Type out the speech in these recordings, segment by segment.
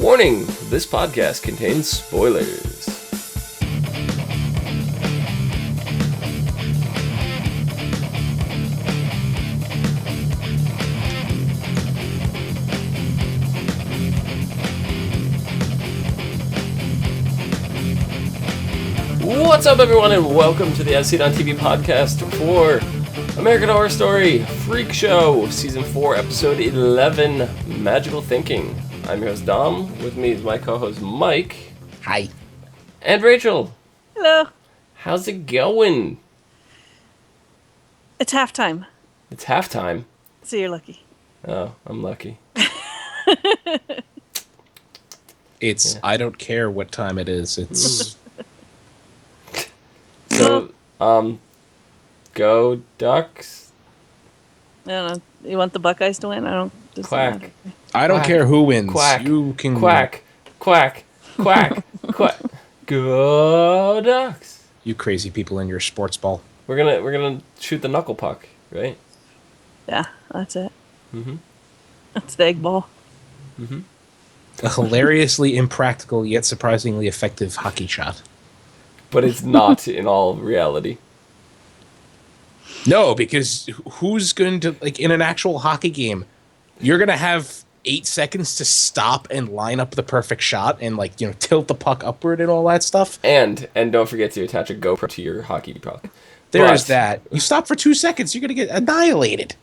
Warning, this podcast contains spoilers. What's up, everyone, and welcome to the ASOTV podcast for American Horror Story Freak Show, Season 4, Episode 11, Magical Thinking. I'm your host, Dom. With me is my co-host, Mike. Hi. And Rachel. Hello. How's it going? It's halftime. It's halftime. So you're lucky. Oh, I'm lucky. I don't care what time it is. It's So, go Ducks. I don't know. You want the Buckeyes to win? Quack. I don't Quack. care who wins. Quack. You can Quack. Quack. Quack. Quack. Go Ducks. You crazy people in your sports ball. We're gonna shoot the knuckle puck, right? Yeah, that's it. Mm-hmm. That's the egg ball. Mm-hmm. A hilariously impractical yet surprisingly effective hockey shot. But it's not in all reality. No, because who's going to, like, in an actual hockey game, you're going to have 8 seconds to stop and line up the perfect shot and, like, you know, tilt the puck upward and all that stuff. And don't forget to attach a GoPro to your hockey puck. There's that. You stop for 2 seconds, you're going to get annihilated.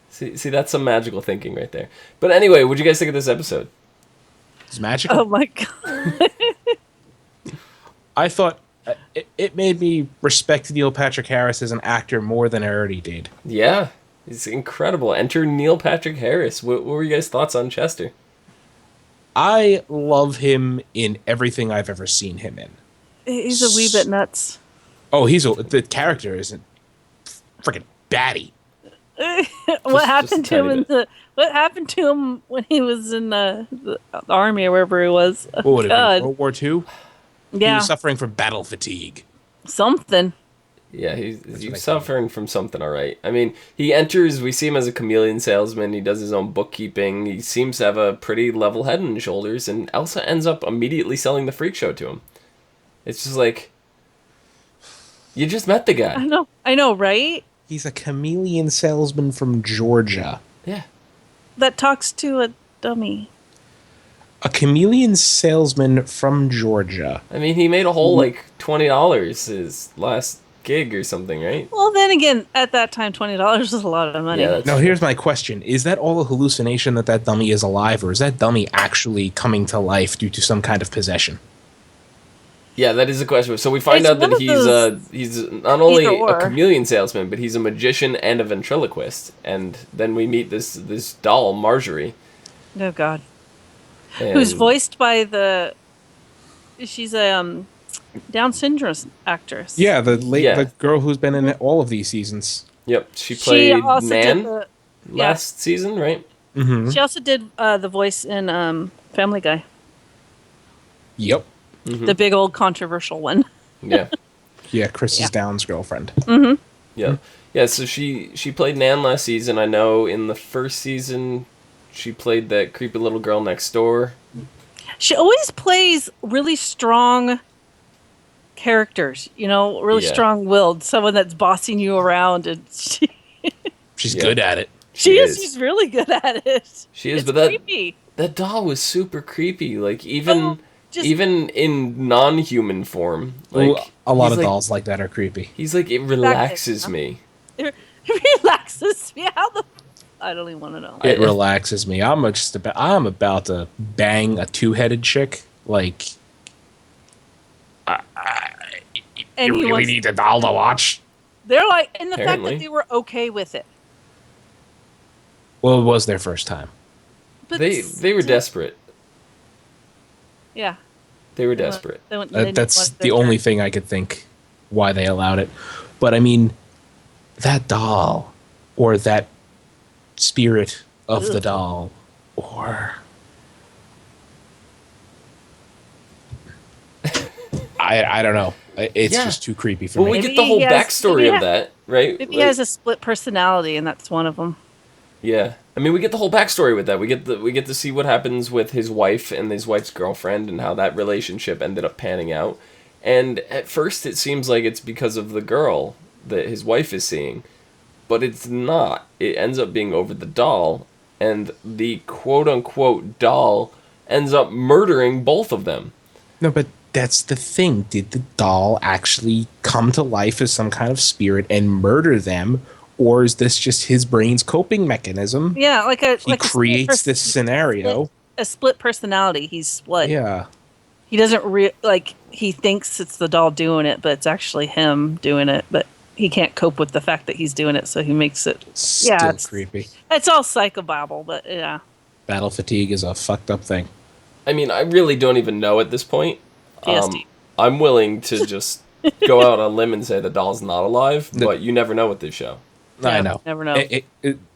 See, that's some magical thinking right there. But anyway, what'd you guys think of this episode? It's magical. Oh my god. I thought it made me respect Neil Patrick Harris as an actor more than I already did. Yeah, he's incredible. Enter Neil Patrick Harris. What were you guys' thoughts on Chester? I love him in everything I've ever seen him in. He's a wee bit nuts. Oh, the character isn't freaking batty. What happened to him when he was in the army or wherever he was? What would it be? God. World War II? He Yeah, was suffering from battle fatigue. something. Yeah, he's what I suffering from something, all right. I mean, he enters, we see him as a chameleon salesman, he does his own bookkeeping, he seems to have a pretty level head on his shoulders, and Elsa ends up immediately selling the freak show to him. It's just like, you just met the guy. I know, right? He's a chameleon salesman from Georgia. Yeah. That talks to a dummy. A chameleon salesman from Georgia. I mean, he made a whole, like, $20 his last gig or something, right? Well, then again, at that time, $20 was a lot of money. Yeah, that's Now, here's my question. Is that all a hallucination that dummy is alive, or is that dummy actually coming to life due to some kind of possession? Yeah, that is a question. So we find It's out that one of he's not only either a or. chameleon salesman, but he's a magician and a ventriloquist. And then we meet this doll, Marjorie. Oh God. And Who's voiced by she's a Down syndrome actress. Yeah, the Yeah. girl who's been in all of these seasons. Yep, she played also Nan did last season, right? Mm-hmm. she also did the voice in Family Guy, Yep. the big old controversial one. Yeah, Yeah, Chris's Yeah. Downs girlfriend. yeah, yeah. So she played Nan last season. I know in the first season she played that creepy little girl next door. She always plays really strong characters, really Yeah. strong-willed, someone that's bossing you around, and She's Yeah. good at it. she is. She's really good at it. She is, It's but creepy. that doll was super creepy. Like even Oh, just- even in non-human form, like Ooh, a lot he's of like- dolls like that are creepy. He's like, it relaxes me. It relaxes me. How the? I don't even want to know. It relaxes me. I'm about to bang a two-headed chick. Like, And he wants- need a doll to watch. They're like, and the fact Apparently. that they were okay with it. Well, it was their first time. But They were still- desperate. Yeah. They were desperate. That's the only thing I could think why they allowed it. But I mean, that doll or that spirit of the Ugh. doll or I don't know. It's Yeah. just too creepy for Well, me. we Maybe get the whole he has- backstory maybe of he that, right? Maybe he has a split personality, and that's one of them. Yeah, I mean, we get the whole backstory with that. We get to see what happens with his wife and his wife's girlfriend and how that relationship ended up panning out. And at first, it seems like it's because of the girl that his wife is seeing, but it's not. It ends up being over the doll, and the quote unquote doll ends up murdering both of them. No, but that's the thing. Did the doll actually come to life as some kind of spirit and murder them? Or is this just his brain's coping mechanism? Yeah, He creates this scenario. A split personality. He's split. Yeah. He doesn't he thinks it's the doll doing it, but it's actually him doing it. But he can't cope with the fact that he's doing it, so he makes it. It's creepy. It's all psychobabble, but yeah. Battle fatigue is a fucked up thing. I mean, I really don't even know at this point. PST. I'm willing to just go out on a limb and say the doll's not alive, but you never know with this show. I know. Never know.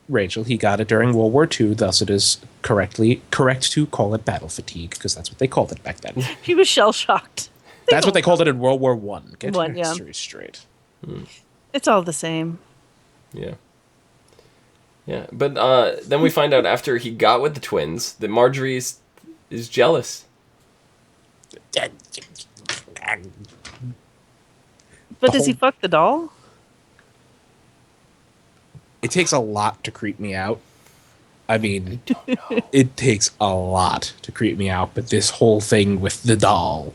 Rachel, he got it during World War II, thus it is correct to call it battle fatigue, because that's what they called it back then. He was shell-shocked. That's what they called it in World War One. Get your yeah. history straight. It's all the same. Yeah. Yeah, but then we find out after he got with the twins that Marjorie is jealous. But does he fuck the doll? It takes a lot to creep me out. I mean, it takes a lot to creep me out, but this whole thing with the doll,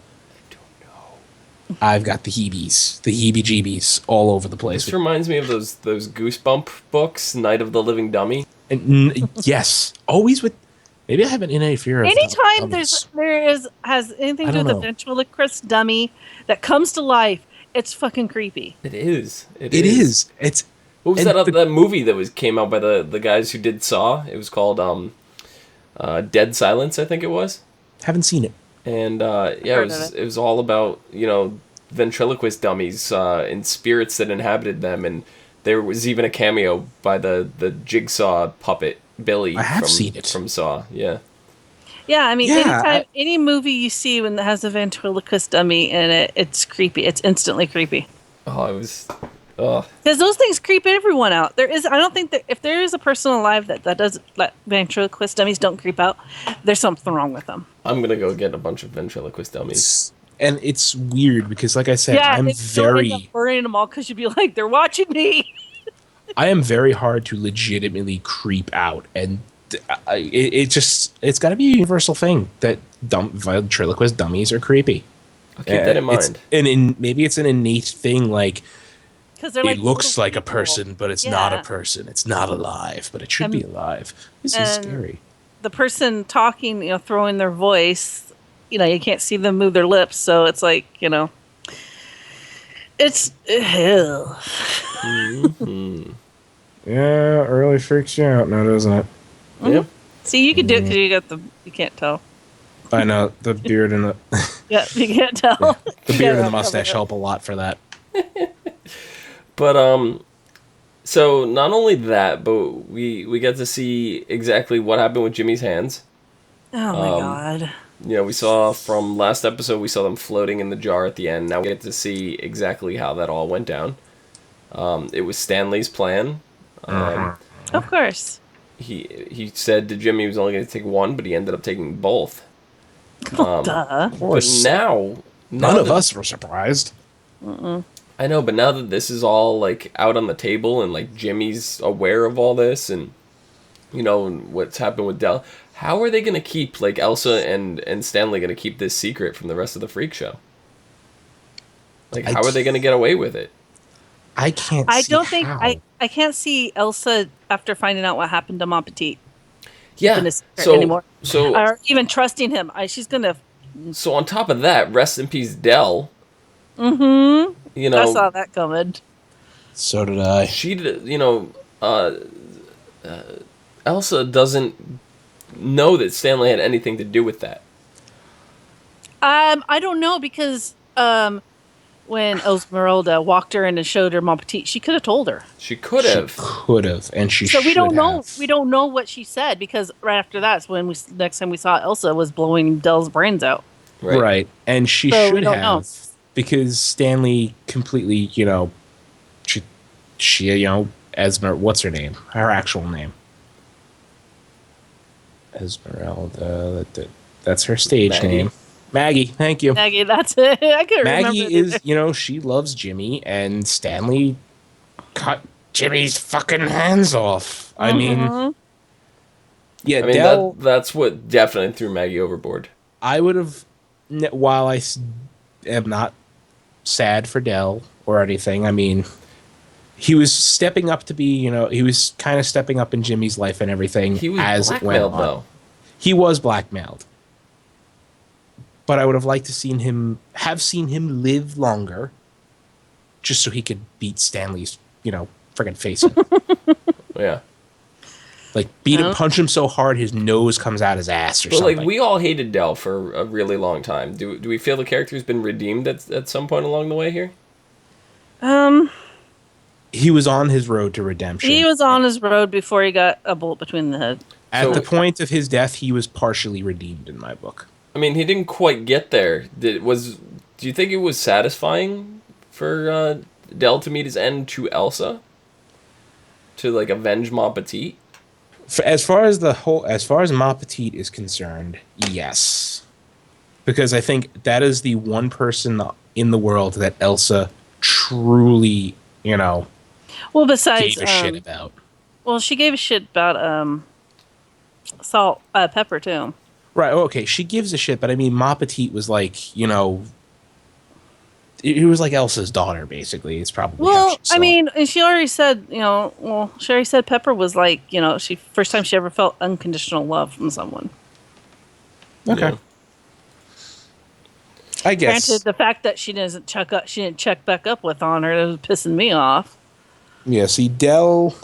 I don't know. I've got the heebie-jeebies all over the place. This reminds me of those Goosebump books, Night of the Living Dummy. And, yes, always with. Maybe I have an innate fear of. Anytime has anything to do with a ventriloquist dummy that comes to life, it's fucking creepy. It is. It is. It's. What was that movie that came out by the guys who did Saw? It was called Dead Silence, I think it was. Haven't seen it. And it was all about, ventriloquist dummies and spirits that inhabited them, and there was even a cameo by the Jigsaw puppet Billy. I have seen it from Saw. Yeah. Yeah, I mean, any movie you see when it has a ventriloquist dummy in it, it's creepy. It's instantly creepy. Oh, it was. Because those things creep everyone out. I don't think that if there is a person alive that does let ventriloquist dummies don't creep out, there's something wrong with them. I'm gonna go get a bunch of ventriloquist dummies. And it's weird because, like I said, I'm burning them all because you'd be like, they're watching me. I am very hard to legitimately creep out, and it's got to be a universal thing that ventriloquist dummies are creepy. I'll keep that in mind. Maybe it's an innate thing, like. It looks like a person, but it's not a person. It's not alive, but it should be alive. This is scary. The person talking, throwing their voice, you can't see them move their lips, so it's like, it's. Mm-hmm. Yeah, it really freaks you out now, doesn't it? Mm-hmm. Yep. See, you can do it because you can't tell. I know, the beard and the... Yeah, you can't tell. Yeah. The beard and the mustache help a lot for that. But so not only that, but we get to see exactly what happened with Jimmy's hands. Oh my god! We saw from last episode, we saw them floating in the jar at the end. Now we get to see exactly how that all went down. It was Stanley's plan. Of course. He said to Jimmy he was only going to take one, but he ended up taking both. Duh. But now none of us were surprised. I know, but now that this is all, like, out on the table and, like, Jimmy's aware of all this and, what's happened with Del, how are they going to keep, like, Elsa and Stanley going to keep this secret from the rest of the freak show? Like, how are they going to get away with it? I can't I can't see Elsa after finding out what happened to Mon Petit. Yeah, anymore. Or even trusting him. She's going to... So on top of that, rest in peace, Del. Mm-hmm. I saw that coming. So did I. She, Elsa doesn't know that Stanley had anything to do with that. I don't know because when Esmeralda walked her in and showed her Mon Petit, she could have told her. She could have, and she. So we don't know. We don't know what she said because right after that's when next time we saw Elsa was blowing Del's brains out. Right, and she should have. Because Stanley completely, she Esmer, what's her name? Her actual name. Esmeralda. That's her stage Maggie. name. Maggie, thank you. Maggie, that's it. I couldn't remember Maggie it is, either. she loves Jimmy, and Stanley cut Jimmy's fucking hands off. I mean, Mhm. yeah, I mean Dell, that's what definitely threw Maggie overboard. I would have, while am not sad for Dell or anything, I mean, he was stepping up to be, he was kind of stepping up in Jimmy's life and everything He was as it went blackmailed on. though. He was blackmailed. But I would have liked to seen him live longer, just so he could beat Stanley's, friggin' face in. Yeah. Like beat him, Oh. punch him so hard his nose comes out his ass or But something. like we all hated Dell for a really long time. Do we feel the character's been redeemed at some point along the way here? He was on his road to redemption. He was on his road before he got a bullet between the head. At So- the point of his death, he was partially redeemed in my book. I mean, he didn't quite get there. Do you think it was satisfying for Dell to meet his end to Elsa? To like avenge Ma Petite? As far as Ma Petite is concerned, yes, because I think that is the one person in the world that Elsa truly, Well, besides, gave a shit about. well, she gave a shit about salt, pepper too. Right. Okay. She gives a shit, but I mean, Ma Petite was like, it was like Elsa's daughter, basically. It's probably how Well, she saw I it. mean, and she already said, she already said Pepper was like, she first time she ever felt unconditional love from someone. Okay. Yeah. I guess. Granted, the fact that she didn't check back up with on her, that was pissing me off. Yeah. See, Dell.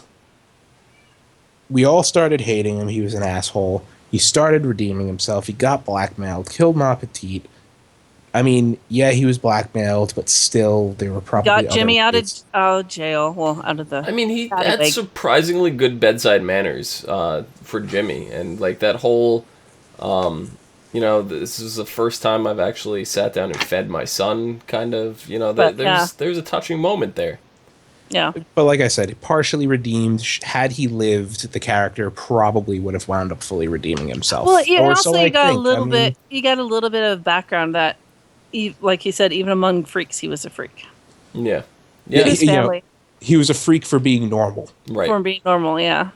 We all started hating him. He was an asshole. He started redeeming himself. He got blackmailed, killed Ma Petite. I mean, yeah, he was blackmailed, but still, there were probably Got other Jimmy out ways. of jail. Well, out of the. I mean, he Out of had like- surprisingly good bedside manners for Jimmy, and like that whole, this is the first time I've actually sat down and fed my son. Kind of, But, yeah. there's a touching moment there. Yeah. But like I said, partially redeemed. Had he lived, the character probably would have wound up fully redeeming himself. Well, yeah. Or Also, so you I got a think. little I mean, bit. You got a little bit of background that, like he said, even among freaks, he was a freak. Yeah, Yeah, His you know, family he was a freak for being normal. right. for being normal. Yeah.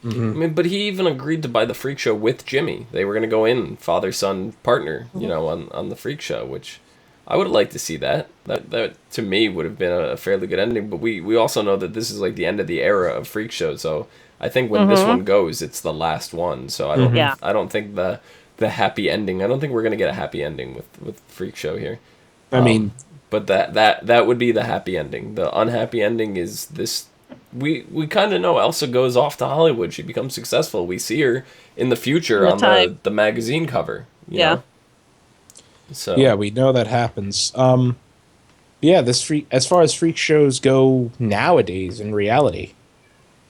I mean, but he even agreed to buy the freak show with Jimmy. They were going to go in father son partner, on the freak show, which I would have liked to see that. That to me would have been a fairly good ending. But we also know that this is like the end of the era of freak show. So I think when this one goes, it's the last one. So Yeah. I don't think the happy ending. I don't think we're going to get a happy ending with freak show here. I mean, But that would be the happy ending. The unhappy ending is this. We kind of know Elsa goes off to Hollywood. She becomes successful. We see her in the future The on time. the magazine cover. You Yeah. know? So yeah, we know that happens. Yeah, as far as freak shows go nowadays in reality,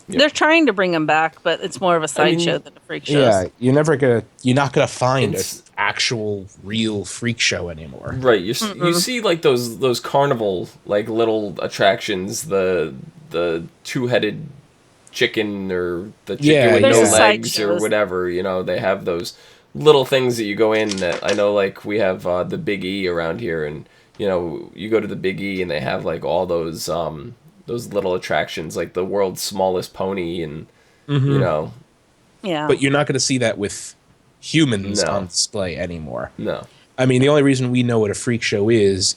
Yep. They're trying to bring him back, but it's more of a I mean, sideshow than a freak show. yeah, you're not gonna find an It's- actual real freak show anymore. right, you see like those carnival like little attractions, the two-headed chicken or the chicken Yeah, with There's no a legs sideshows. or whatever. They have those little things that you go in. That I know, like we have the Big E around here, and you go to the Big E and they have like all those little attractions, like the world's smallest pony, and Yeah. But you're not gonna see that with humans No. on display anymore. no. I mean, the only reason we know what a freak show is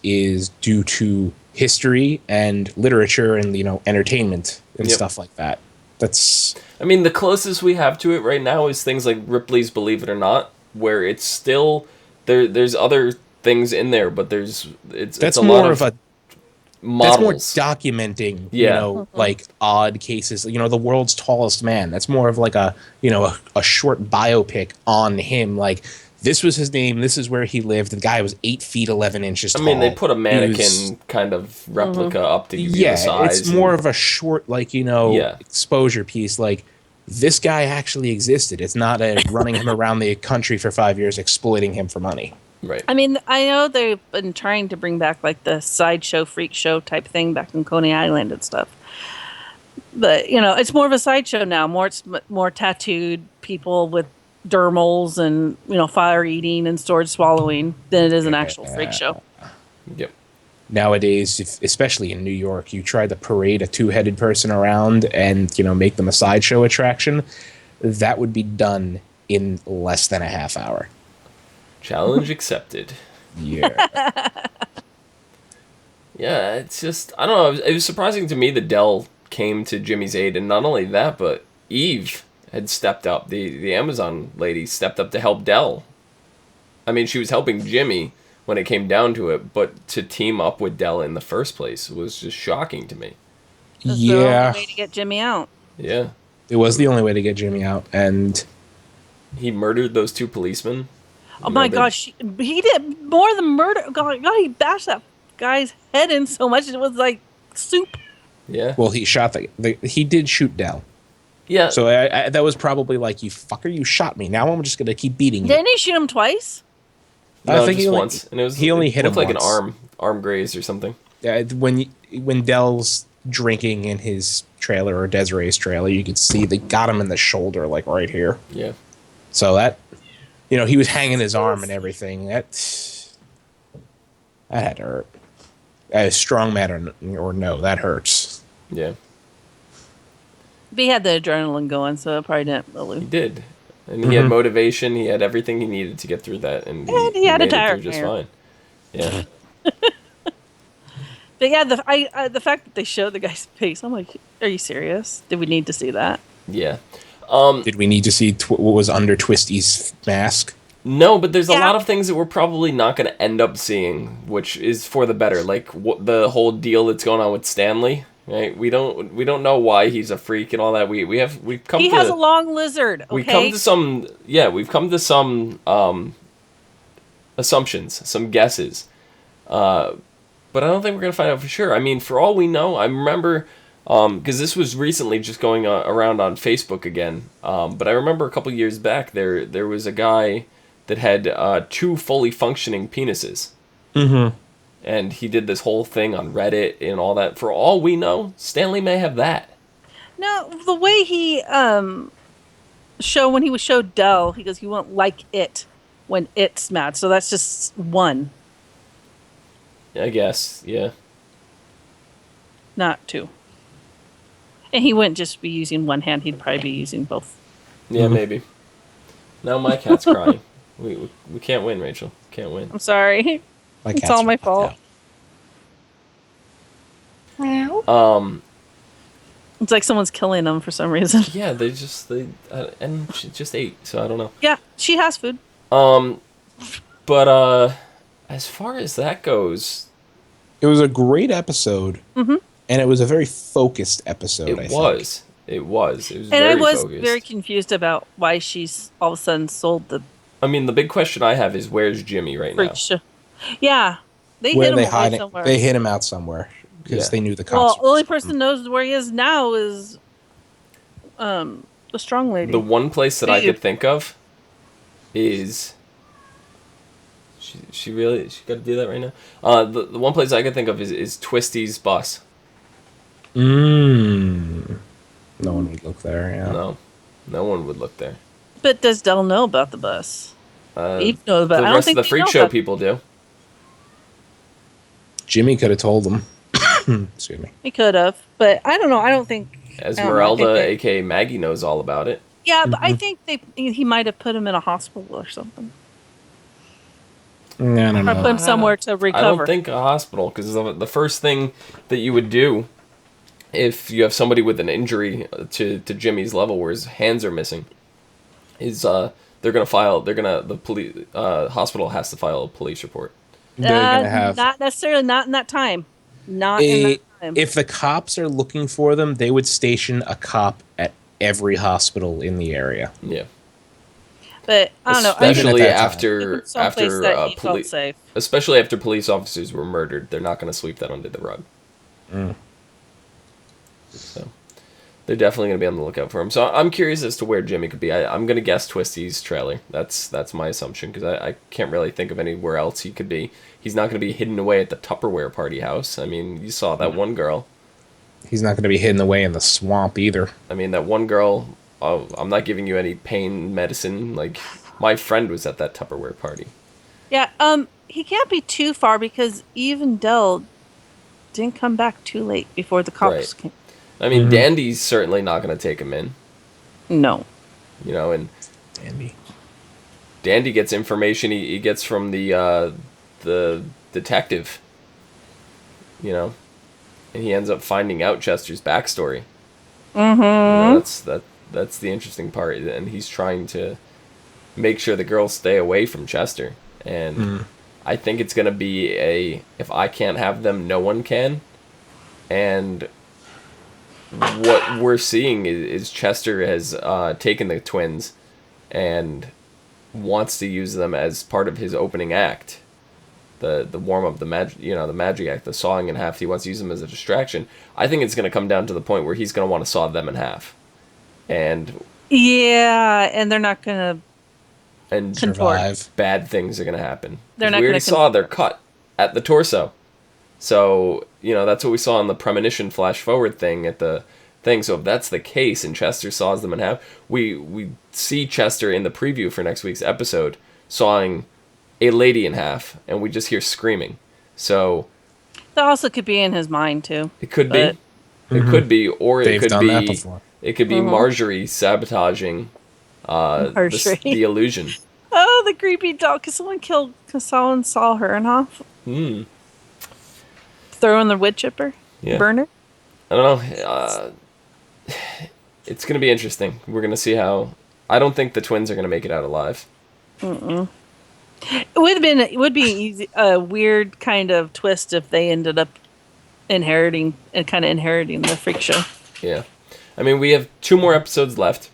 due to history and literature and entertainment and Yep. stuff like that. That's I mean, the closest we have to it right now is things like Ripley's Believe It or Not, where it's still there's other things in there, but it's that's a more lot of a models. that's more documenting, Yeah. like odd cases. The world's tallest man. That's more of like a short biopic on him. Like, this was his name. This is where he lived. The guy was 8 feet 11 inches I tall. mean, they put a He mannequin was- kind of replica up to give you yeah, the size. it's more of a short, Yeah. exposure piece. Like, this guy actually existed. It's not a running him around the country for 5 years, exploiting him for money. right. I mean, I know they've been trying to bring back like the sideshow, freak show type thing back in Coney Island and stuff. But it's more of a sideshow now. It's more tattooed people with dermals and fire eating and sword swallowing than it is an actual freak show. Yep. Nowadays, especially in New York, you try to parade a two-headed person around and make them a sideshow attraction. That would be done in less than a half hour. Challenge accepted. Yeah. Yeah, it's just, I don't know, it was surprising to me that Dell came to Jimmy's aid, and not only that, but Eve had stepped up. The Amazon lady stepped up to help Dell. I mean, she was helping Jimmy when it came down to it, but to team up with Dell in the first place was just shocking to me. That's the only way to get Jimmy out. Yeah. It was the only way to get Jimmy out, and he murdered those two policemen. Oh my gosh, he did more than murder. God, he bashed that guy's head in so much it was like soup. Yeah. Well, he shot he did shoot Dell. Yeah. So that was probably like, you fucker, you shot me. Now I'm just gonna keep beating you. Didn't he shoot him twice? No, I think just once, and he only hit him like once. an arm graze or something. Yeah, when Dell's drinking in his trailer or Desiree's trailer, you could see they got him in the shoulder, like right here. Yeah. So that, he was hanging his arm and everything. That had to hurt. As strong man or no, that hurts. Yeah. But he had the adrenaline going, so it probably didn't really. He did. And he had motivation. He had everything he needed to get through that, and he had a made tire it through just fine. Yeah. But yeah, the fact that they showed the guy's face, I'm like, are you serious? Did we need to see that? Yeah. Did we need to see what was under Twisty's mask? No, but there's a lot of things that we're probably not going to end up seeing, which is for the better. Like the whole deal that's going on with Stanley. Right? We don't know why he's a freak and all that. We've come. He has a long lizard. Okay? We've come to some assumptions, some guesses. But I don't think we're going to find out for sure. I mean, for all we know, I remember, because this was recently just going around on Facebook again, but I remember a couple years back, there was a guy that had 2 fully functioning penises. Mm-hmm. And he did this whole thing on Reddit and all that. For all we know, Stanley may have that. No, the way he when he was showed Dell, he goes, he won't like it when it's mad. So that's just one. I guess, yeah. Not 2. And he wouldn't just be using one hand, he'd probably be using both. Yeah, maybe. Now my cat's crying. We can't win, Rachel. Can't win. I'm sorry. It's all my fault. It's like someone's killing them for some reason. Yeah, and she just ate, so I don't know. Yeah, she has food. But as far as that goes, it was a great episode, and it was a very focused episode. It was And very I was focused. very confused about why she's all of a sudden sold the. I mean, the big question I have is, where's Jimmy right now? Yeah, they hid him away somewhere. They hid him out somewhere because they knew the cops. Well, the only person who knows where he is now is the strong lady. The one place that I could think of is. She got to do that right now. The one place I could think of is Twisty's bus. No one would look there. Yeah. No one would look there. But does Dell know about the bus? Eve knows about. The rest of the freak show people do. Jimmy could have told them. Excuse me. He could have, but I don't know. I don't think Esmeralda, aka Maggie, knows all about it. Yeah, but I think he might have put him in a hospital or something. I don't know. Or put him somewhere to recover. I don't think a hospital, because the first thing that you would do if you have somebody with an injury to Jimmy's level where his hands are missing is the hospital has to file a police report. They're gonna have not necessarily not in that time. Not in that time. If the cops are looking for them, they would station a cop at every hospital in the area. Yeah. But I don't know. Especially especially after police officers were murdered, they're not going to sweep that under the rug. So they're definitely going to be on the lookout for him. So I'm curious as to where Jimmy could be. I'm going to guess Twisty's trailer. That's my assumption, because I can't really think of anywhere else he could be. He's not going to be hidden away at the Tupperware party house. I mean, you saw that one girl. He's not going to be hidden away in the swamp either. I mean, that one girl oh, I'm not giving you any pain medicine. Like, my friend was at that Tupperware party. Yeah, he can't be too far because Eve and Dell didn't come back too late before the cops Right. came. I mean, Dandy's certainly not going to take him in. No. You know, and Dandy. Dandy gets information he gets from the detective. You know, and he ends up finding out Chester's backstory. Mm-hmm. You know, that's the interesting part, and he's trying to make sure the girls stay away from Chester. And I think it's gonna be if I can't have them, no one can. And what we're seeing is Chester has taken the twins and wants to use them as part of his opening act. The warm up, the magic act, the sawing in half. He wants to use them as a distraction. I think it's going to come down to the point where he's going to want to saw them in half, and they're not gonna Survive. bad things are going to happen. They're not we already gonna saw their cut at the torso, so that's what we saw in the premonition flash forward thing at the thing. So if that's the case, and Chester saws them in half, we see Chester in the preview for next week's episode sawing a lady in half, and we just hear screaming. So that also could be in his mind too. it could be, it could be, or They've it could done that be, before. it could be Marjorie sabotaging Marjorie. the illusion. Oh, the creepy dog! Cause someone saw her in half. Throw in the wood chipper, Yeah. burner. I don't know. It's gonna be interesting. We're gonna see how. I don't think the twins are gonna make it out alive. It would be a weird kind of twist if they ended up inheriting the freak show. Yeah, I mean, we have 2 more episodes left,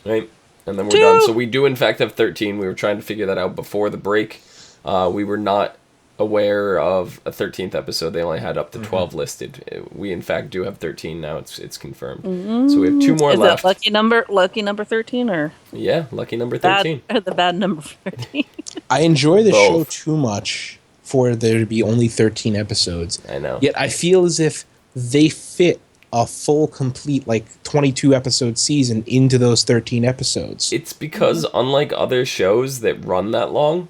right? And then we're done. So we do in fact have 13. We were trying to figure that out before the break. We were not aware of a 13th episode. They only had up to 12 listed. We in fact do have 13 now. It's confirmed. So we have 2 more Is left. that lucky number 13 or Yeah, lucky number 13. the bad number 13? I enjoy the show Both. too much for there to be only 13 episodes. I know. Yet I feel as if they fit a full, complete, 22 episode season into those 13 episodes. It's because unlike other shows that run that long,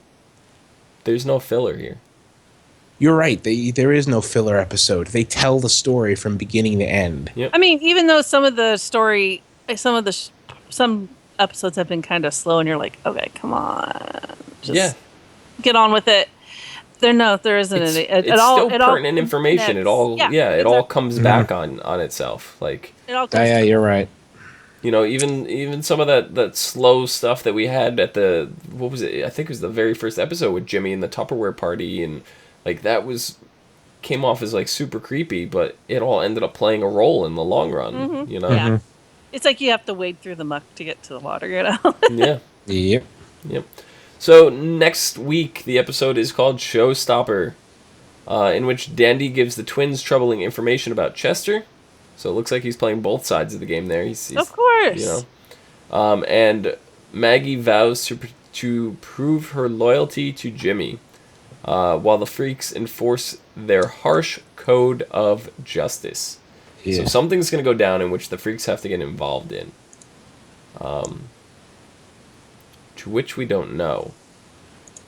there's no filler here. You're right. There is no filler episode. They tell the story from beginning to end. Yep. I mean, even though some of the story, some episodes have been kind of slow, and you're like, okay, come on, just get on with it. There isn't It's, any. it's still pertinent information. connects. It all it all comes back on itself. Like, It all comes Yeah, you're right. even some of that slow stuff that we had at the, what was it? I think it was the very first episode with Jimmy and the Tupperware party, and like that came off as like super creepy, but it all ended up playing a role in the long run. Yeah. It's like you have to wade through the muck to get to the water, Yeah. Yep. Yep. So next week, the episode is called Showstopper, in which Dandy gives the twins troubling information about Chester. So it looks like he's playing both sides of the game there. He's Of course. And Maggie vows to prove her loyalty to Jimmy, while the freaks enforce their harsh code of justice. Yeah. So something's going to go down in which the freaks have to get involved in. To which we don't know.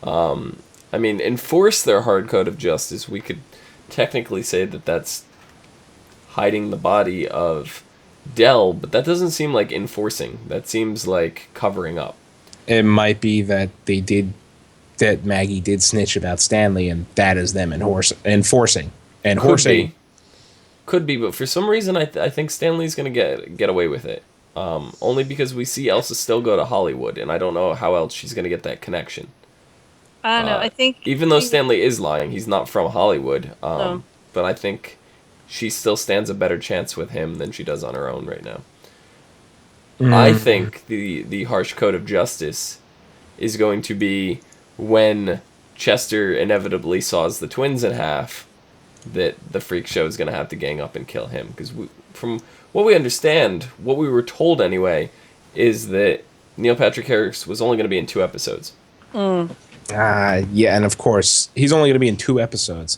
I mean, enforce their hard code of justice. We could technically say that that's hiding the body of Dell, but that doesn't seem like enforcing. That seems like covering up. It might be that that Maggie did snitch about Stanley, and that is them enforcing. And Could be, but for some reason I think Stanley's going to get away with it. Only because we see Elsa still go to Hollywood, and I don't know how else she's going to get that connection. I don't know. I think Even though Stanley is lying, he's not from Hollywood. No. But I think she still stands a better chance with him than she does on her own right now. I think the harsh code of justice is going to be when Chester inevitably saws the twins in half, that the freak show is going to have to gang up and kill him. Because from what we understand, what we were told anyway, is that Neil Patrick Harris was only going to be in 2 episodes. Yeah, and of course, he's only going to be in 2 episodes.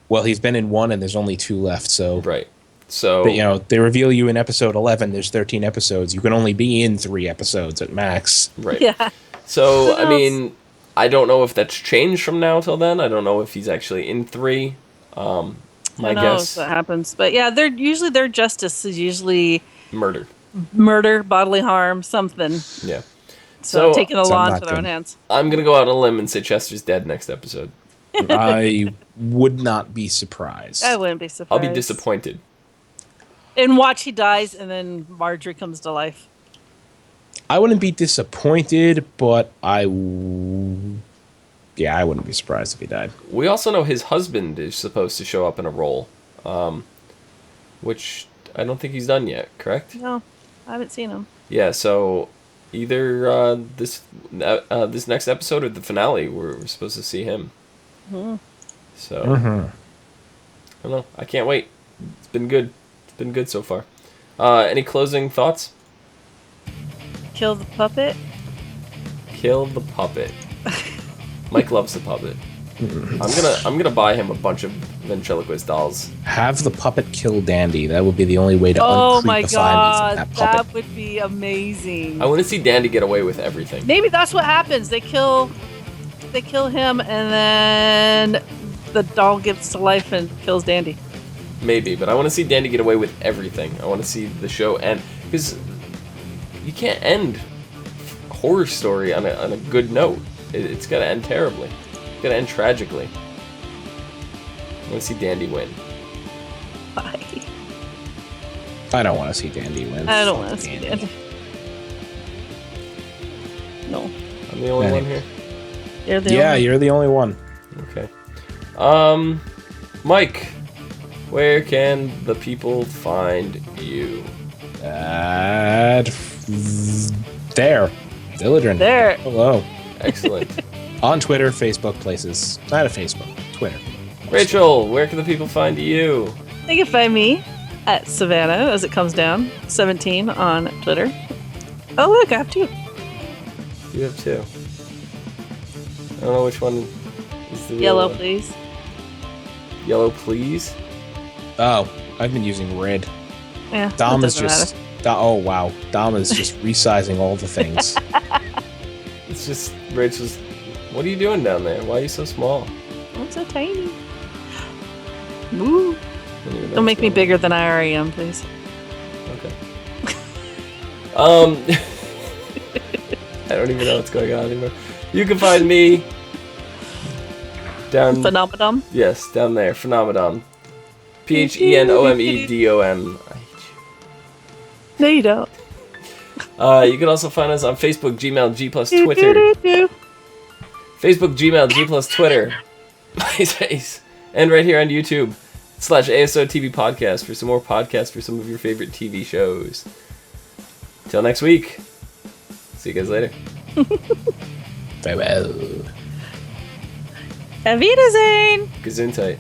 Well, he's been in 1, and there's only 2 left, so... Right. So, But, they reveal you in episode 11. There's 13 episodes. You can only be in 3 episodes at max. right. Yeah. So, Who I knows? mean, I don't know if that's changed from now till then. I don't know if he's actually in 3. My Who knows guess, what happens? But yeah, their justice is usually murder. murder, bodily harm, something. Yeah. So So, taking the So law not into their own good. hands. I'm going to go out on a limb and say Chester's dead next episode. I would not be surprised. I wouldn't be surprised. I'll be disappointed. And watch he dies, and then Marjorie comes to life. I wouldn't be disappointed, but I wouldn't be surprised if he died. We also know his husband is supposed to show up in a role, which I don't think he's done yet, correct? No, I haven't seen him. Yeah, so either this next episode or the finale, we're supposed to see him. Mm-hmm. So, I don't know. I can't wait. It's been good. It's been good so far. Any closing thoughts? Kill the puppet. Kill the puppet. Mike loves the puppet. I'm gonna buy him a bunch of ventriloquist dolls. Have the puppet kill Dandy. That would be the only way to Oh my uncreep the findings god, of that puppet. that would be amazing. I want to see Dandy get away with everything. Maybe that's what happens. They kill him, and then the doll gives to life and kills Dandy. Maybe, but I want to see Dandy get away with everything. I want to see the show end, because you can't end a horror story on a good note. It's got to end terribly. It's got to end tragically. I want to see Dandy win. Bye. I don't want to see Dandy win. I don't want to Fuck see Dandy. No. I'm the only Anyway. one here. You're the Yeah, only... you're the only one. Okay. Mike, where can the people find you? There. Diligent. There. Hello. Excellent. On Twitter, Facebook, places. Not a Facebook. Twitter. Rachel, where can the people find you? They can find me at Savannah, as it comes down, 17 on Twitter. Oh, look, I have 2. You have 2. I don't know which one is the real Yellow, one. please. Yellow, please. Oh, I've been using red. Yeah, Dom that is doesn't just. matter. Oh, wow. Dom is just resizing all the things. It's just Rachel's. What are you doing down there? Why are you so small? Oh, it's so tiny. Woo. I don't even know Don't make what's me going bigger than I already am, please. on. Okay. I don't even know what's going on anymore. You can find me down. Phenomenon. Yes, down there. Phenomenon. Phenomedom. I hate No, you don't. you. You can also find us on Facebook, Gmail, G plus Twitter. Facebook, Gmail, G plus Twitter. MySpace. And right here on YouTube. /ASOTV podcast for some more podcasts for some of your favorite TV shows. Till next week. See you guys later. Farewell. Auf Wiedersehen. Gesundheit.